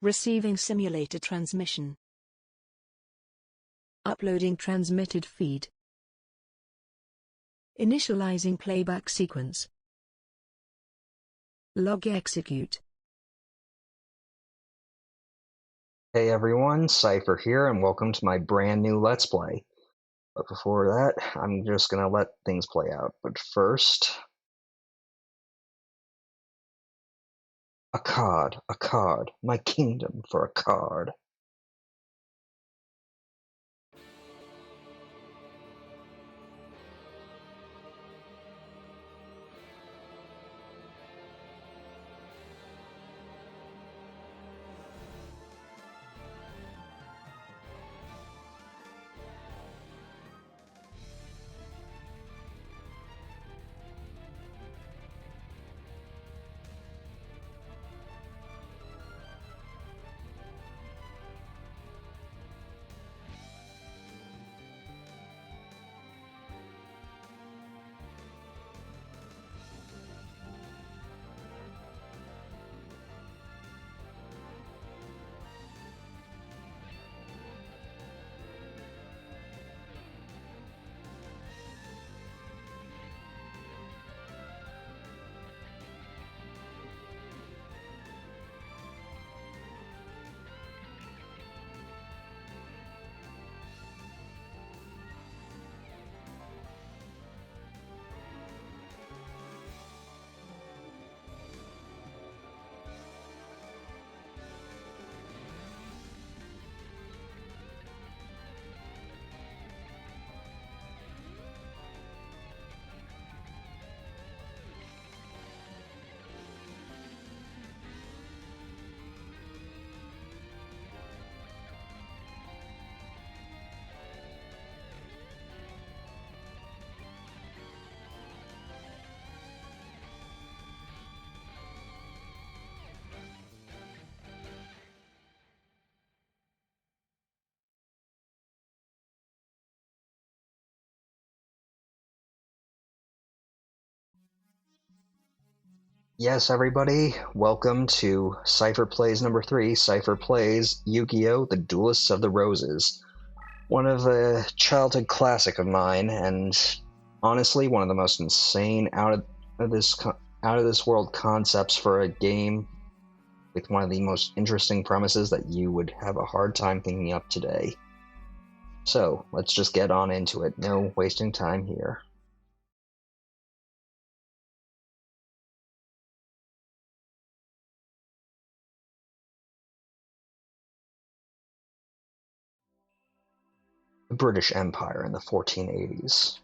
Receiving simulator transmission. Uploading transmitted feed. Initializing playback sequence. Log execute. Hey everyone, Seipher here, and welcome to my brand new Let's Play. But before that, I'm just gonna let things play out. But first... a card, my kingdom for a card. Yes, everybody, welcome to Seipher Plays number 3. Seipher plays Yugioh, the Duelists of the Roses. One of a childhood classic of mine, and honestly, one of the most insane out of this world concepts for a game with one of the most interesting premises that you would have a hard time thinking up today. So, let's just get on into it. No wasting time here. The British Empire in the 1480s.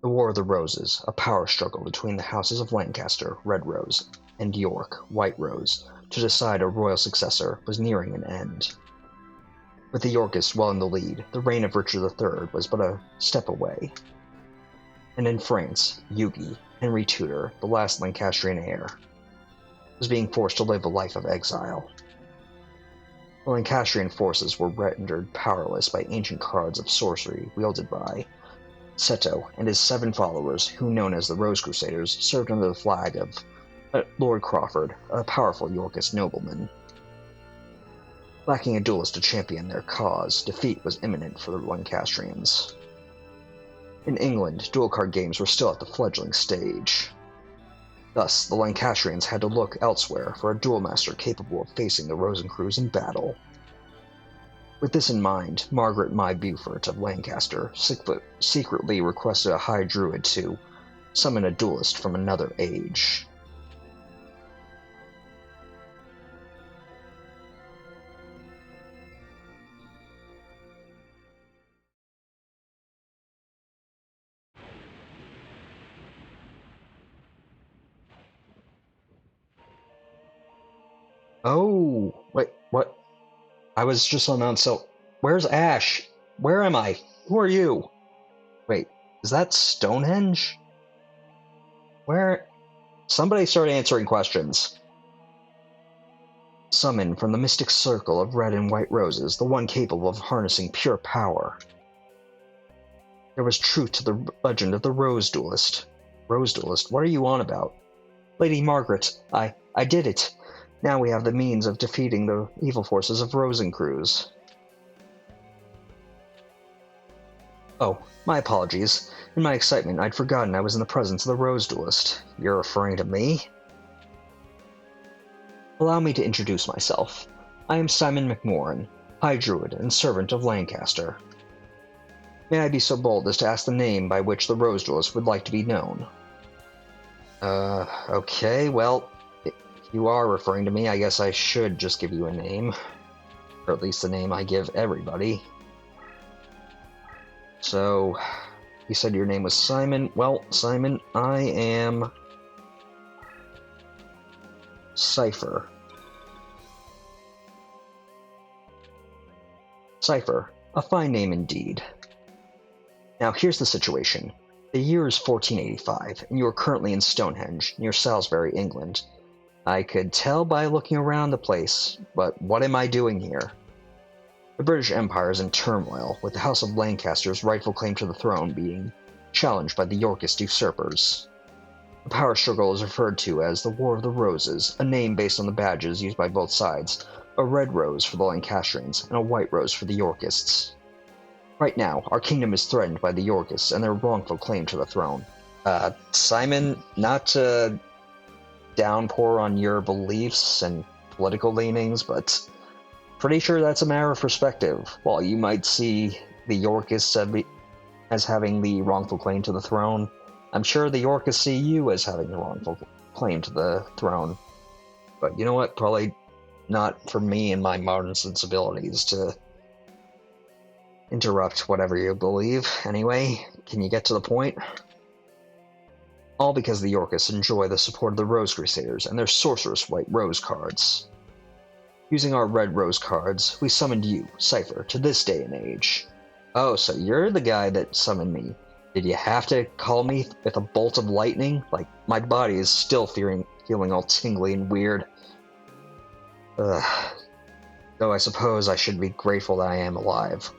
The War of the Roses, a power struggle between the houses of Lancaster, Red Rose, and York, White Rose, to decide a royal successor, was nearing an end. With the Yorkists well in the lead, the reign of Richard III was but a step away. And in France, Yugioh, Henry Tudor, the last Lancastrian heir, was being forced to live a life of exile. The Lancastrian forces were rendered powerless by ancient cards of sorcery wielded by Seto and his 7 followers, who, known as the Rose Crusaders, served under the flag of Lord Crawford, a powerful Yorkist nobleman. Lacking a duelist to champion their cause, defeat was imminent for the Lancastrians. In England, duel card games were still at the fledgling stage. Thus, the Lancastrians had to look elsewhere for a duel master capable of facing the Rosencrews in battle. With this in mind, Margaret My Beaufort of Lancaster secretly requested a high druid to summon a duelist from another age. Oh, wait, what? I was just on Mount Sil. Where's Ash? Where am I? Who are you? Wait, is that Stonehenge? Where? Somebody start answering questions. Summon from the mystic circle of red and white roses, the one capable of harnessing pure power. There was truth to the legend of the Rose Duelist. Rose Duelist? What are you on about? Lady Margaret, I did it. Now we have the means of defeating the evil forces of Rosencrews. Oh, my apologies. In my excitement, I'd forgotten I was in the presence of the Rose Duelist. You're referring to me? Allow me to introduce myself. I am Simon McMorrin, High Druid and servant of Lancaster. May I be so bold as to ask the name by which the Rose Duelist would like to be known? Okay, well, if you are referring to me, I guess I should just give you a name. Or at least the name I give everybody. So, you said your name was Simon. Well, Simon, I am Seipher. Seipher, a fine name indeed. Now, here's the situation. The year is 1485, and you are currently in Stonehenge, near Salisbury, England. I could tell by looking around the place, but what am I doing here? The British Empire is in turmoil, with the House of Lancaster's rightful claim to the throne being challenged by the Yorkist usurpers. The power struggle is referred to as the War of the Roses, a name based on the badges used by both sides, a red rose for the Lancastrians and a white rose for the Yorkists. Right now, our kingdom is threatened by the Yorkists and their wrongful claim to the throne. Simon, not to downpour on your beliefs and political leanings, but pretty sure that's a matter of perspective. While you might see the Yorkists as having the wrongful claim to the throne, I'm sure the Yorkists see you as having the wrongful claim to the throne. But you know what? Probably not for me and my modern sensibilities to interrupt whatever you believe. Anyway, can you get to the point? All because the Yorkists enjoy the support of the Rose Crusaders and their sorcerous white rose cards. Using our red rose cards, we summoned you, Seipher, to this day and age. Oh, so you're the guy that summoned me. Did you have to call me with a bolt of lightning? Like, my body is still feeling all tingly and weird. Ugh. Though I suppose I should be grateful that I am alive.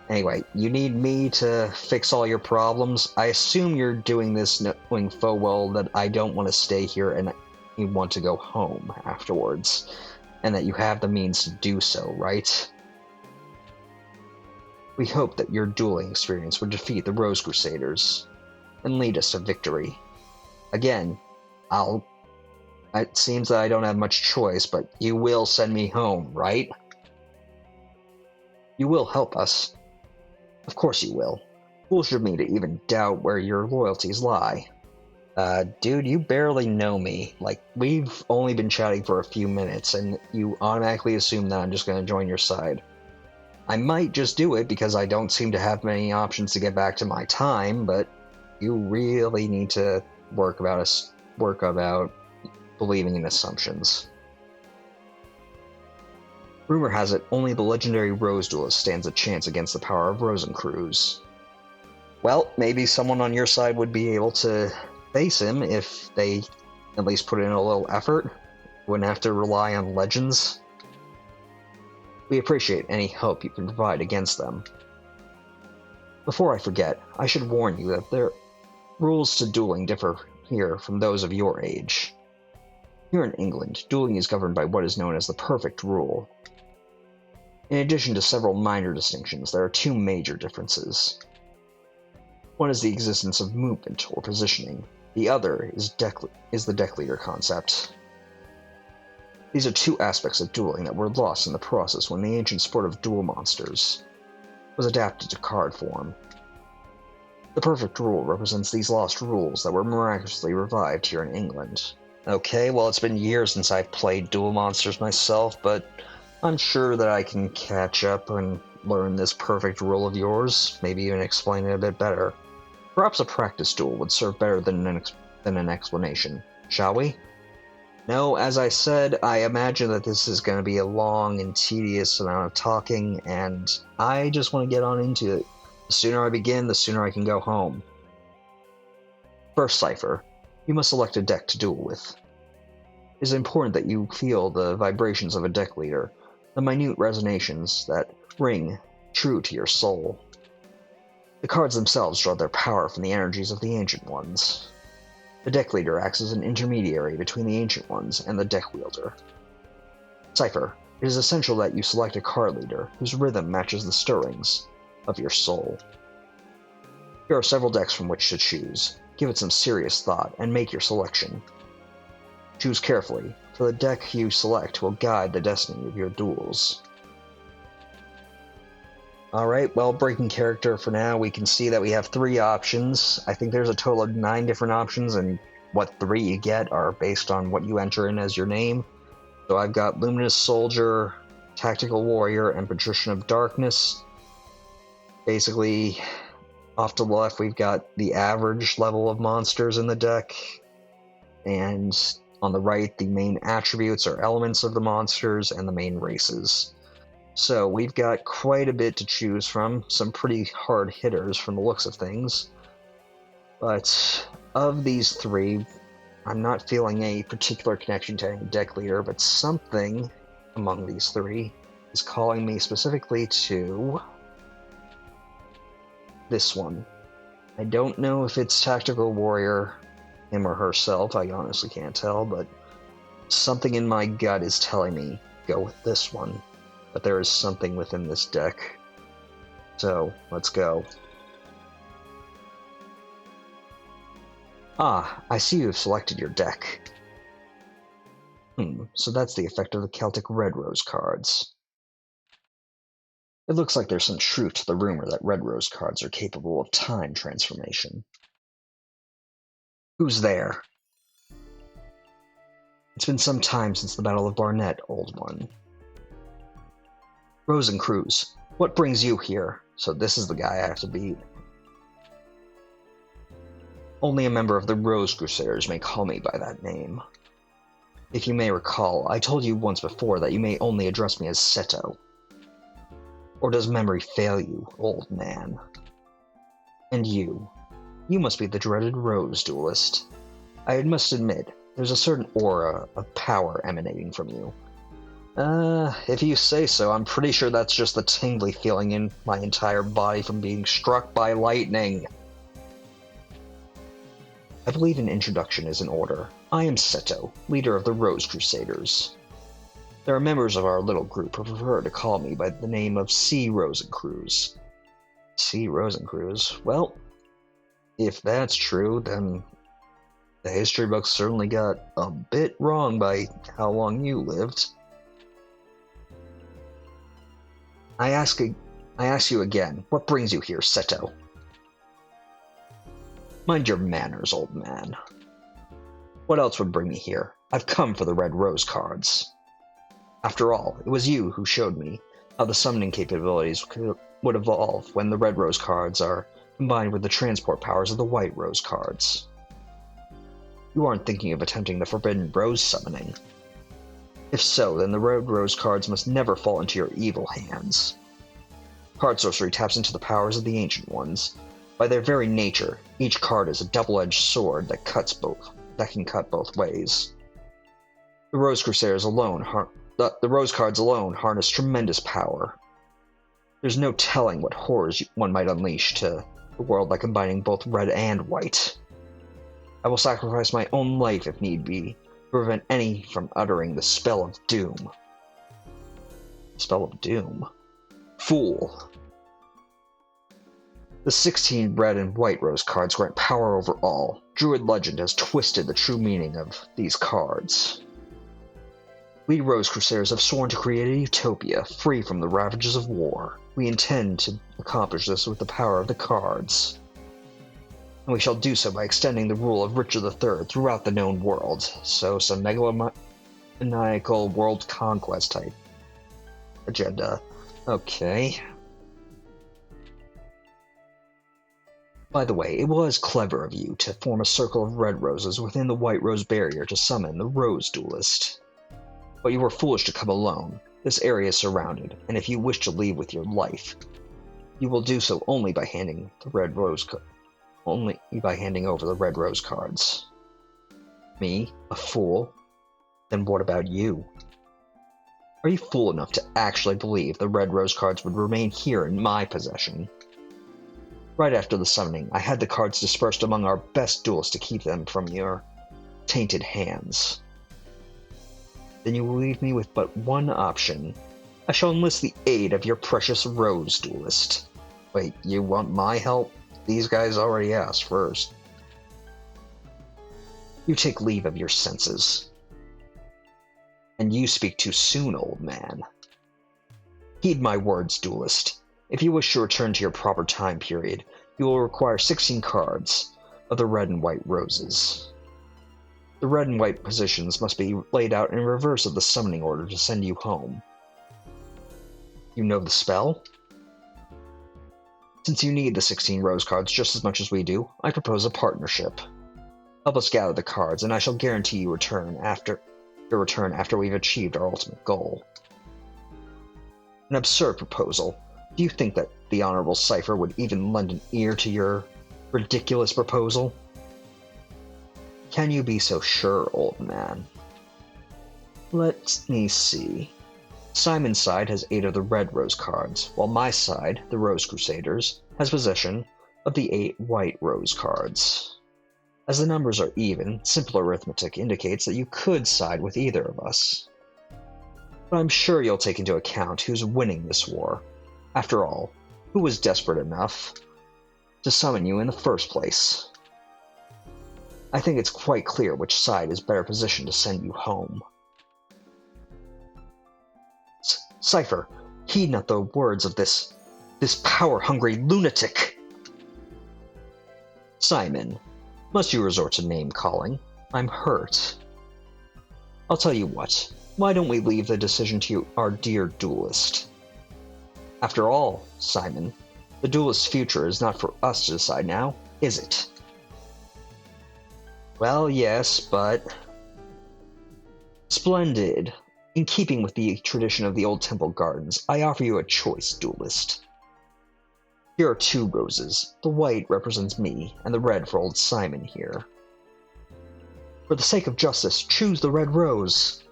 Anyway, you need me to fix all your problems? I assume you're doing this knowing full well that I don't want to stay here and you want to go home afterwards. And that you have the means to do so, right? We hope that your dueling experience would defeat the Rose Crusaders and lead us to victory. Again, it seems that I don't have much choice, but you will send me home, right? You will help us. Of course you will. Foolish of me to even doubt where your loyalties lie. Dude, you barely know me. Like, we've only been chatting for a few minutes, and you automatically assume that I'm just going to join your side. I might just do it because I don't seem to have many options to get back to my time, but you really need to work about believing in assumptions. Rumor has it only the legendary Rose Duelist stands a chance against the power of Rosencrews. Well, maybe someone on your side would be able to face him if they at least put in a little effort. Wouldn't have to rely on legends. We appreciate any help you can provide against them. Before I forget, I should warn you that their rules to dueling differ here from those of your age. Here in England, dueling is governed by what is known as the perfect rule. In addition to several minor distinctions, there are two major differences. One is the existence of movement or positioning. The other is the deck leader concept. These are two aspects of dueling that were lost in the process when the ancient sport of duel monsters was adapted to card form. The perfect rule represents these lost rules that were miraculously revived here in England. Okay, well, it's been years since I've played duel monsters myself, but I'm sure that I can catch up and learn this perfect rule of yours, maybe even explain it a bit better. Perhaps a practice duel would serve better than an explanation, shall we? No, as I said, I imagine that this is going to be a long and tedious amount of talking, and I just want to get on into it. The sooner I begin, the sooner I can go home. First, Seipher, you must select a deck to duel with. It is important that you feel the vibrations of a deck leader, the minute resonations that ring true to your soul. The cards themselves draw their power from the energies of the Ancient Ones. The deck leader acts as an intermediary between the Ancient Ones and the deck wielder. Seipher, it is essential that you select a card leader whose rhythm matches the stirrings of your soul. Here are several decks from which to choose. Give it some serious thought and make your selection. Choose carefully, for the deck you select will guide the destiny of your duels. Alright, well, breaking character for now, we can see that we have 3 options. I think there's a total of 9 different options, and what 3 you get are based on what you enter in as your name. So I've got Luminous Soldier, Tactical Warrior, and Patrician of Darkness. Basically, off to the left, we've got the average level of monsters in the deck, and on the right, the main attributes or elements of the monsters and the main races. So we've got quite a bit to choose from, some pretty hard hitters from the looks of things. But of these 3, I'm not feeling a particular connection to any deck leader, but something among these 3 is calling me specifically to this one. I don't know if it's Tactical Warrior, him or herself, I honestly can't tell, but something in my gut is telling me go with this one. But there is something within this deck. So, let's go. Ah, I see you have selected your deck. So that's the effect of the Celtic Red Rose cards. It looks like there's some truth to the rumor that Red Rose cards are capable of time transformation. Who's there? It's been some time since the Battle of Barnet, old one. Rosencruz, what brings you here? So this is the guy I have to beat. Only a member of the Rose Crusaders may call me by that name. If you may recall, I told you once before that you may only address me as Seto. Or does memory fail you, old man? And you must be the dreaded Rose Duelist. I must admit, there's a certain aura of power emanating from you. If you say so, I'm pretty sure that's just the tingly feeling in my entire body from being struck by lightning. I believe an introduction is in order. I am Seto, leader of the Rose Crusaders. There are members of our little group who prefer to call me by the name of C. Rosencruz. C. Rosencruz? Well, if that's true, then the history books certainly got a bit wrong by how long you lived. I ask you again, what brings you here, Seto? Mind your manners, old man. What else would bring me here? I've come for the Red Rose cards. After all, it was you who showed me how the summoning capabilities would evolve when the Red Rose cards are combined with the transport powers of the White Rose cards. You aren't thinking of attempting the Forbidden Rose summoning. If so, then the Red Rose cards must never fall into your evil hands. Card sorcery taps into the powers of the Ancient Ones. By their very nature, each card is a double-edged sword that can cut both ways. The Rose Crusaders alone, the Rose cards alone harness tremendous power. There's no telling what horrors one might unleash to the world by combining both red and white. I will sacrifice my own life if need be, to prevent any from uttering the spell of doom. Spell of doom? Fool! The 16 red and white rose cards grant power over all. Druid legend has twisted the true meaning of these cards. We Rose Crusaders have sworn to create a utopia free from the ravages of war. We intend to accomplish this with the power of the cards. And we shall do so by extending the rule of Richard III throughout the known world. So some megalomaniacal world conquest type agenda. Okay. By the way, it was clever of you to form a circle of red roses within the white rose barrier to summon the Rose Duelist. But you were foolish to come alone. This area is surrounded, and if you wish to leave with your life, you will do so only by handing over the red rose cards. Me? A fool? Then what about you? Are you fool enough to actually believe the red rose cards would remain here in my possession? Right after the summoning, I had the cards dispersed among our best duelists to keep them from your tainted hands. Then you will leave me with but one option. I shall enlist the aid of your precious Rose Duelist. Wait, you want my help? These guys already asked first. You take leave of your senses. And you speak too soon, old man. Heed my words, Duelist. If you wish to return to your proper time period, you will require 16 cards of the red and white roses. The red and white positions must be laid out in reverse of the summoning order to send you home. You know the spell? Since you need the 16 rose cards just as much as we do, I propose a partnership. Help us gather the cards, and I shall guarantee you your return after we've achieved our ultimate goal. An absurd proposal. Do you think that the Honorable Seipher would even lend an ear to your ridiculous proposal? Can you be so sure, old man? Let me see. Simon's side has 8 of the red rose cards, while my side, the Rose Crusaders, has possession of the 8 white rose cards. As the numbers are even, simple arithmetic indicates that you could side with either of us. But I'm sure you'll take into account who's winning this war. After all, who was desperate enough to summon you in the first place? I think it's quite clear which side is better positioned to send you home. Seipher, heed not the words of this power-hungry lunatic! Simon, must you resort to name-calling? I'm hurt. I'll tell you what, why don't we leave the decision to our dear duelist? After all, Simon, the duelist's future is not for us to decide now, is it? Well, yes, but... Splendid. In keeping with the tradition of the old temple gardens, I offer you a choice, duelist. Here are 2 roses. The white represents me, and the red for old Simon here. For the sake of justice, choose the red rose.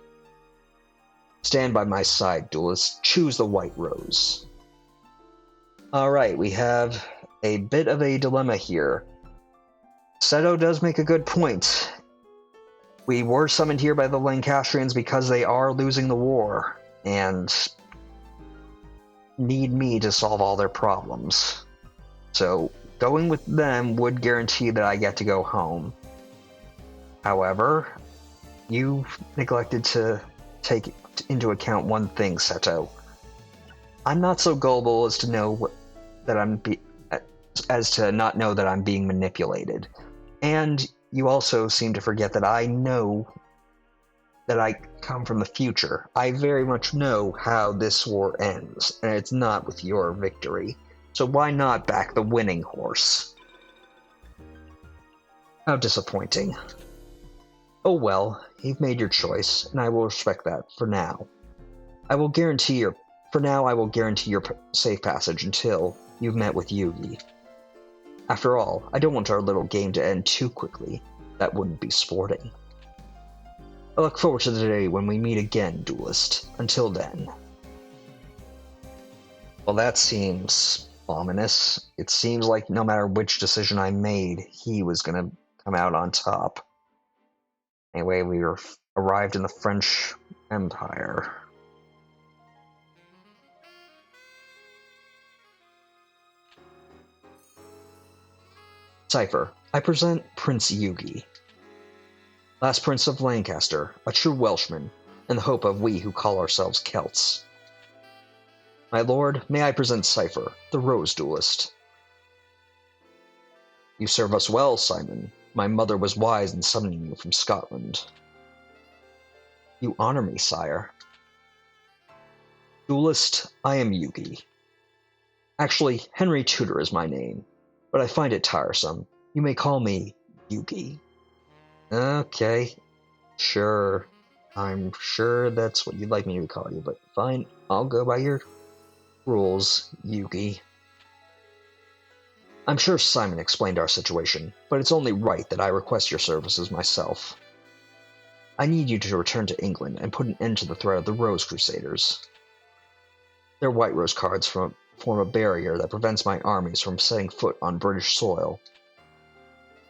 Stand by my side, duelist. Choose the white rose. Alright, we have a bit of a dilemma here. Seto does make a good point. We were summoned here by the Lancastrians because they are losing the war, and need me to solve all their problems. So, going with them would guarantee that I get to go home. However, you neglected to take into account one thing, Seto. I'm not so gullible as to know that not know that I'm being manipulated. And you also seem to forget that I know that I come from the future. I very much know how this war ends, and it's not with your victory. So why not back the winning horse? How disappointing. Oh well, you've made your choice, and I will respect that for now. I will guarantee your safe passage until you've met with Yugi. After all, I don't want our little game to end too quickly. That wouldn't be sporting. I look forward to the day when we meet again, duelist. Until then. Well, that seems ominous. It seems like no matter which decision I made, he was gonna come out on top. Anyway, we arrived in the French Empire. Seipher, I present Prince Yugi, last Prince of Lancaster, a true Welshman, and the hope of we who call ourselves Celts. My lord, may I present Seipher, the Rose Duelist. You serve us well, Simon. My mother was wise in summoning you from Scotland. You honor me, sire. Duelist, I am Yugi. Actually, Henry Tudor is my name, but I find it tiresome. You may call me Yugi. Okay, sure. I'm sure that's what you'd like me to call you, but fine, I'll go by your rules, Yugi. I'm sure Simon explained our situation, but it's only right that I request your services myself. I need you to return to England and put an end to the threat of the Rose Crusaders. Their white rose cards form a barrier that prevents my armies from setting foot on British soil.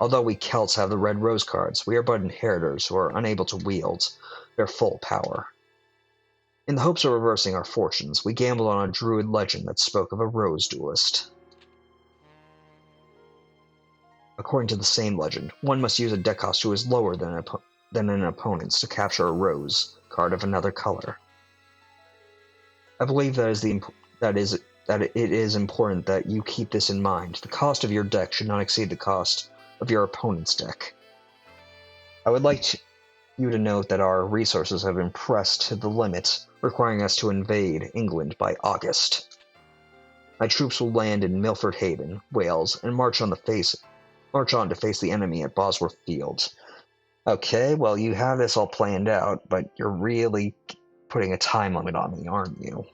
Although we Celts have the Red Rose cards, we are but inheritors who are unable to wield their full power. In the hopes of reversing our fortunes, we gambled on a druid legend that spoke of a Rose Duelist. According to the same legend, one must use a deck cost who is lower than an opponent's to capture a rose card of another color. I believe that it is important that you keep this in mind. The cost of your deck should not exceed the cost of your opponent's deck. I would like you to note that our resources have been pressed to the limit, requiring us to invade England by August. My troops will land in Milford Haven, Wales, and march on to face the enemy at Bosworth Field. Okay, well, you have this all planned out, but you're really putting a time limit on me, aren't you?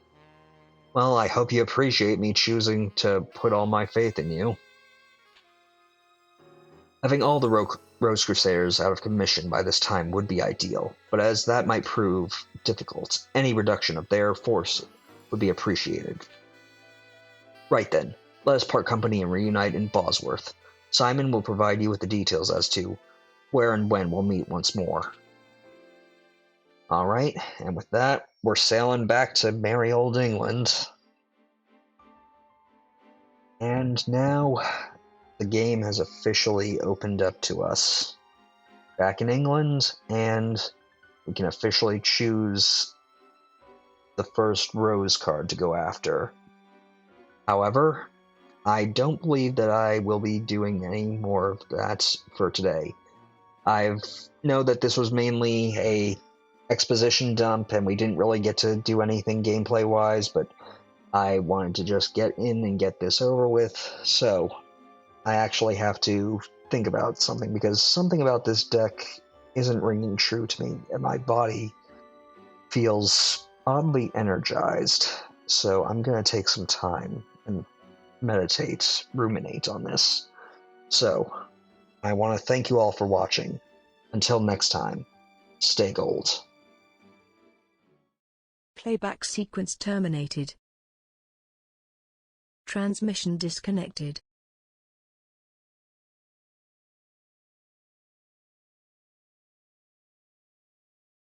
Well, I hope you appreciate me choosing to put all my faith in you. Having all the Rose Crusaders out of commission by this time would be ideal, but as that might prove difficult, any reduction of their force would be appreciated. Right then, let us part company and reunite in Bosworth. Simon will provide you with the details as to where and when we'll meet once more. Alright, and with that, we're sailing back to merry old England. And now, the game has officially opened up to us. Back in England, and we can officially choose the first Rose card to go after. However, I don't believe that I will be doing any more of that for today. I know that this was mainly a exposition dump, and we didn't really get to do anything gameplay-wise, but I wanted to just get in and get this over with, so I actually have to think about something, because something about this deck isn't ringing true to me, and my body feels oddly energized, so I'm going to take some time and meditate, ruminate on this. So, I want to thank you all for watching. Until next time, stay gold. Playback sequence terminated. Transmission disconnected.